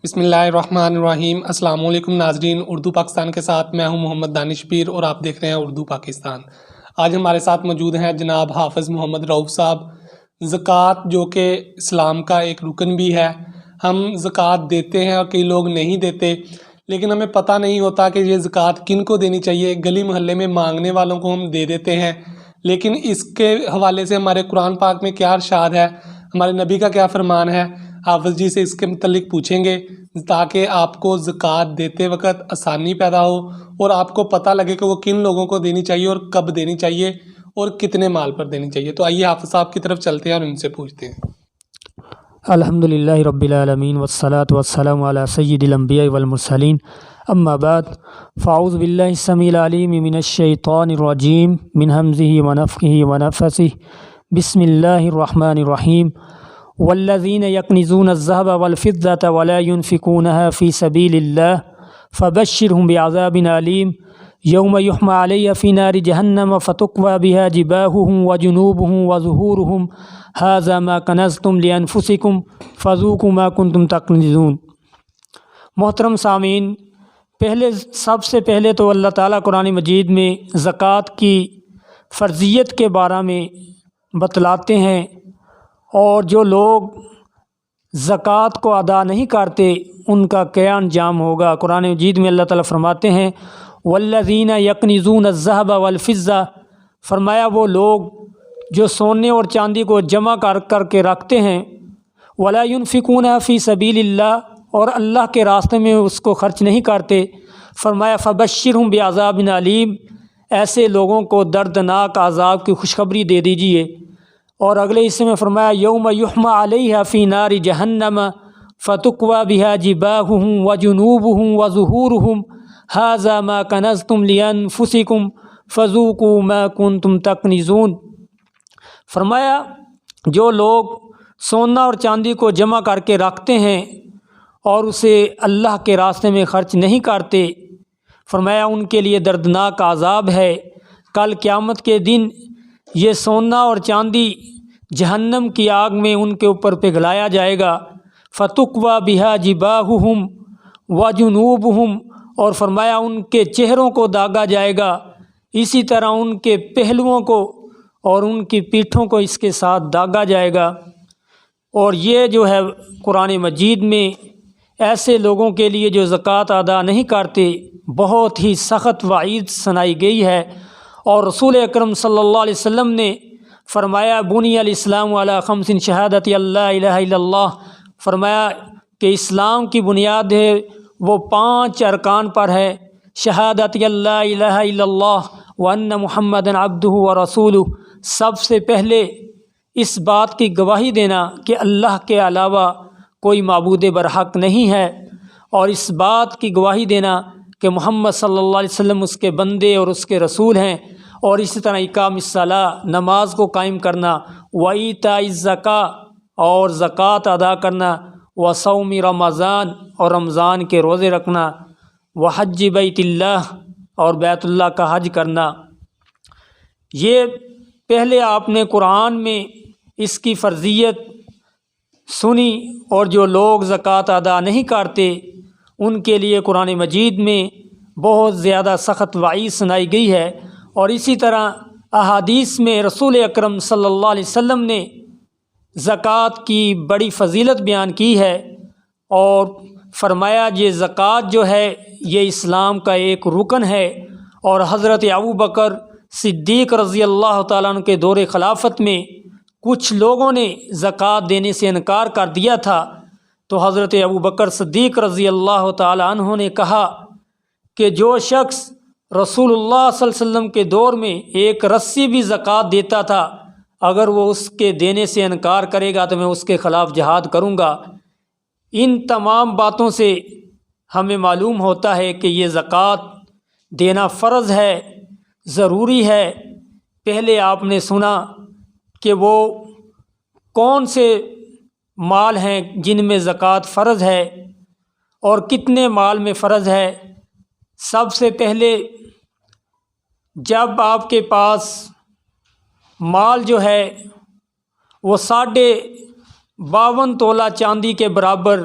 بسم اللہ الرحمن الرحیم۔ السلام علیکم ناظرین، اردو پاکستان کے ساتھ میں ہوں محمد دانش پیر اور آپ دیکھ رہے ہیں اردو پاکستان۔ آج ہمارے ساتھ موجود ہیں جناب حافظ محمد رؤف صاحب۔ زکوٰۃ جو کہ اسلام کا ایک رکن بھی ہے، ہم زکوٰۃ دیتے ہیں اور کئی لوگ نہیں دیتے، لیکن ہمیں پتہ نہیں ہوتا کہ یہ زکوٰۃ کن کو دینی چاہیے۔ گلی محلے میں مانگنے والوں کو ہم دے دیتے ہیں، لیکن اس کے حوالے سے ہمارے قرآن پاک میں کیا ارشاد ہے، ہمارے نبی کا کیا فرمان ہے، حافظ جی سے اس کے متعلق پوچھیں گے تاکہ آپ کو زکوٰۃ دیتے وقت آسانی پیدا ہو اور آپ کو پتہ لگے کہ وہ کن لوگوں کو دینی چاہیے اور کب دینی چاہیے اور کتنے مال پر دینی چاہیے۔ تو آئیے حافظ صاحب کی طرف چلتے ہیں اور ان سے پوچھتے ہیں۔ الحمدللہ رب العالمین والصلاة والسلام علی سید الانبیاء والمرسلین، اما بعد فاعوذ باللہ السمیع العلیم من الشیطان الرجیم من ہمزہ ونفخہ ونفثہ، بسم اللہ الرحمن الرحیم۔ والذین یکنزون الذہب والفضة ولا ينفقونها فی سبیل اللہ فبشرهم بعذاب علیم یوم یحمى علیہ فی نار جہنم فتکوی بها جباہهم وجنوبهم وظہورهم ھذا ما کنزتم لانفسکم فذوقوا ما کنتم تکنزون۔ محترم سامعین، سب سے پہلے تو اللہ تعالیٰ قرآن مجید میں زکوٰۃ کی فرضیت کے بارے میں بتلاتے ہیں، اور جو لوگ زکوٰۃ کو ادا نہیں کرتے ان کا کیا انجام ہوگا۔ قرآن مجید میں اللہ تعالیٰ فرماتے ہیں والذین یکنزون الذہب والفضہ، فرمایا وہ لوگ جو سونے اور چاندی کو جمع کر کے رکھتے ہیں، ولا ينفقونها فی سبیل اللہ، اور اللہ کے راستے میں اس کو خرچ نہیں کرتے، فرمایا فبشرهم بعذاب علیم، ایسے لوگوں کو دردناک عذاب کی خوشخبری دے دیجیے۔ اور اگلے حصے میں فرمایا یوم یحمى علیہ فی نار جہنم فتکوی بها جباہهم وجنوبهم وظہورهم ھذا ما کنزتم لانفسکم فذوقوا ما کنتم تکنزون۔ فرمایا جو لوگ سونا اور چاندی کو جمع کر کے رکھتے ہیں اور اسے اللہ کے راستے میں خرچ نہیں کرتے، فرمایا ان کے لیے دردناک عذاب ہے۔ کل قیامت کے دن یہ سونا اور چاندی جہنم کی آگ میں ان کے اوپر پگھلایا جائے گا۔ فتکوی بها جباہهم وجنوبهم، اور فرمایا ان کے چہروں کو داغا جائے گا، اسی طرح ان کے پہلوؤں کو اور ان کی پیٹھوں کو اس کے ساتھ داغا جائے گا۔ اور یہ جو ہے قرآن مجید میں ایسے لوگوں کے لیے جو زکوٰۃ ادا نہیں کرتے بہت ہی سخت وعید سنائی گئی ہے۔ اور رسول اکرم صلی اللہ علیہ وسلم نے فرمایا بنی الاسلام علی خمس شہادت اللہ الہ الا اللہ، فرمایا کہ اسلام کی بنیاد ہے وہ 5 ارکان پر ہے، شہادت اللہ الہ الا اللہ وان محمد عبدہ ورسولہ، سب سے پہلے اس بات کی گواہی دینا کہ اللہ کے علاوہ کوئی معبود برحق نہیں ہے، اور اس بات کی گواہی دینا کہ محمد صلی اللہ علیہ وسلم اس کے بندے اور اس کے رسول ہیں، اور اسی طرح اقام الصلاۃ، نماز کو قائم کرنا، وایتاء الزکوٰۃ، اور زکوٰۃ ادا کرنا، وصوم رمضان، اور رمضان کے روزے رکھنا، وحج بیت اللہ، اور بیت اللہ کا حج کرنا۔ یہ پہلے آپ نے قرآن میں اس کی فرضیت سنی، اور جو لوگ زکوٰۃ ادا نہیں کرتے ان کے لیے قرآن مجید میں بہت زیادہ سخت وعید سنائی گئی ہے۔ اور اسی طرح احادیث میں رسول اکرم صلی اللہ علیہ وسلم نے زکوٰۃ کی بڑی فضیلت بیان کی ہے، اور فرمایا یہ زکوٰۃ جو ہے یہ اسلام کا ایک رکن ہے۔ اور حضرت ابوبکر صدیق رضی اللہ تعالیٰ عنہ کے دور خلافت میں کچھ لوگوں نے زکوٰۃ دینے سے انکار کر دیا تھا، تو حضرت ابوبکر صدیق رضی اللہ تعالیٰ عنہ نے کہا کہ جو شخص رسول اللہ صلی اللہ علیہ وسلم کے دور میں ایک رسی بھی زکوٰۃ دیتا تھا، اگر وہ اس کے دینے سے انکار کرے گا تو میں اس کے خلاف جہاد کروں گا۔ ان تمام باتوں سے ہمیں معلوم ہوتا ہے کہ یہ زکوٰۃ دینا فرض ہے، ضروری ہے۔ پہلے آپ نے سنا کہ وہ کون سے مال ہیں جن میں زکوٰۃ فرض ہے اور کتنے مال میں فرض ہے۔ سب سے پہلے جب آپ کے پاس مال جو ہے وہ 52.5 تولہ چاندی کے برابر